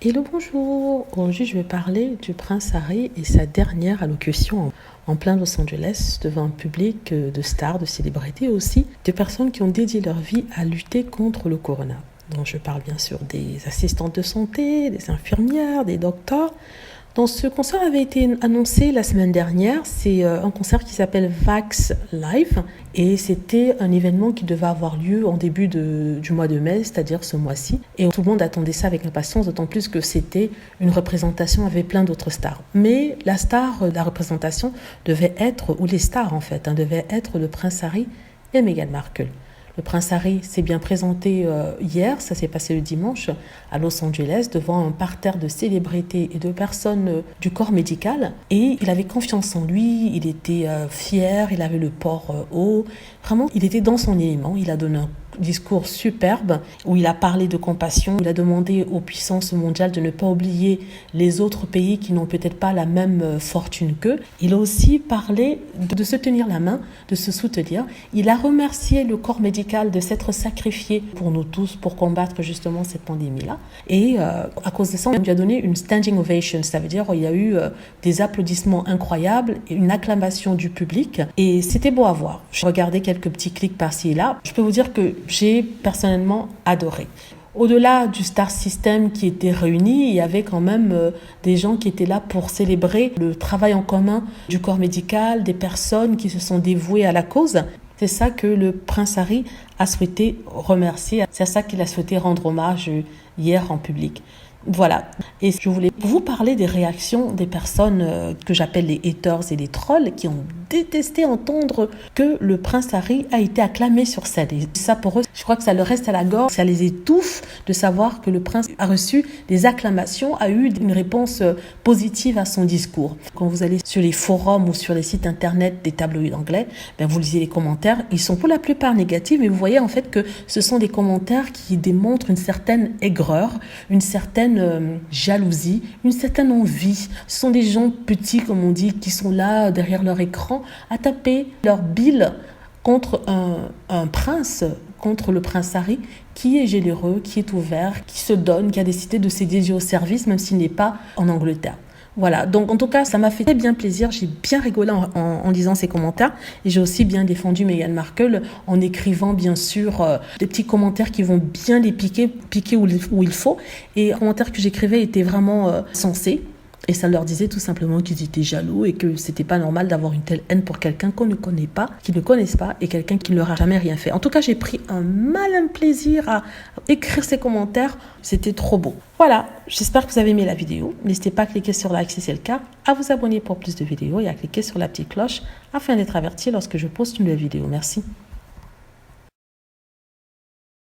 Hello, bonjour. Aujourd'hui, je vais parler du prince Harry et sa dernière allocution en plein Los Angeles devant un public de stars, de célébrités aussi, de personnes qui ont dédié leur vie à lutter contre le corona. Donc, je parle bien sûr des assistantes de santé, des infirmières, des docteurs. Donc, ce concert avait été annoncé la semaine dernière. C'est un concert qui s'appelle Vax Live et c'était un événement qui devait avoir lieu en début du mois de mai, c'est-à-dire ce mois-ci. Et tout le monde attendait ça avec impatience, d'autant plus que c'était une représentation avec plein d'autres stars. Mais la star de la représentation devait être, ou les stars en fait, devaient être le prince Harry et Meghan Markle. Le prince Harry s'est bien présenté hier, ça s'est passé le dimanche à Los Angeles devant un parterre de célébrités et de personnes du corps médical. Et il avait confiance en lui, il était fier, il avait le port haut. Vraiment, il était dans son élément, il a donné un discours superbe où il a parlé de compassion. Il a demandé aux puissances mondiales de ne pas oublier les autres pays qui n'ont peut-être pas la même fortune qu'eux. Il a aussi parlé de se tenir la main, de se soutenir. Il a remercié le corps médical de s'être sacrifié pour nous tous, pour combattre justement cette pandémie-là. Et à cause de ça, on lui a donné une standing ovation. Ça veut dire qu'il y a eu des applaudissements incroyables, une acclamation du public. Et c'était beau à voir. Je regardais quelques petits clics par-ci et là. Je peux vous dire que j'ai personnellement adoré. Au-delà du star system qui était réuni, il y avait quand même des gens qui étaient là pour célébrer le travail en commun du corps médical, des personnes qui se sont dévouées à la cause. C'est ça que le prince Harry a souhaité remercier. C'est à ça qu'il a souhaité rendre hommage hier en public. Voilà. Et je voulais vous parler des réactions des personnes que j'appelle les haters et les trolls qui ont détesté entendre que le prince Harry a été acclamé sur scène. Et ça, pour eux, je crois que ça leur reste à la gorge, ça les étouffe de savoir que le prince a reçu des acclamations, a eu une réponse positive à son discours. Quand vous allez sur les forums ou sur les sites internet des tabloïds anglais, vous lisez les commentaires, ils sont pour la plupart négatifs, mais vous voyez en fait que ce sont des commentaires qui démontrent une certaine aigreur, une certaine jalousie, une certaine envie. Ce sont des gens petits, comme on dit, qui sont là derrière leur écran à taper leur bile contre un prince, contre le prince Harry, qui est généreux, qui est ouvert, qui se donne, qui a décidé de se dédier au service, même s'il n'est pas en Angleterre. Voilà, donc en tout cas, ça m'a fait très bien plaisir. J'ai bien rigolé en lisant ces commentaires et j'ai aussi bien défendu Meghan Markle en écrivant bien sûr des petits commentaires qui vont bien les piquer où il faut. Et les commentaires que j'écrivais étaient vraiment sensés. Et ça leur disait tout simplement qu'ils étaient jaloux et que c'était pas normal d'avoir une telle haine pour quelqu'un qu'on ne connaît pas, qu'ils ne connaissent pas et quelqu'un qui ne leur a jamais rien fait. En tout cas, j'ai pris un malin plaisir à écrire ces commentaires. C'était trop beau. Voilà, j'espère que vous avez aimé la vidéo. N'hésitez pas à cliquer sur like si c'est le cas, à vous abonner pour plus de vidéos et à cliquer sur la petite cloche afin d'être averti lorsque je poste une nouvelle vidéo. Merci.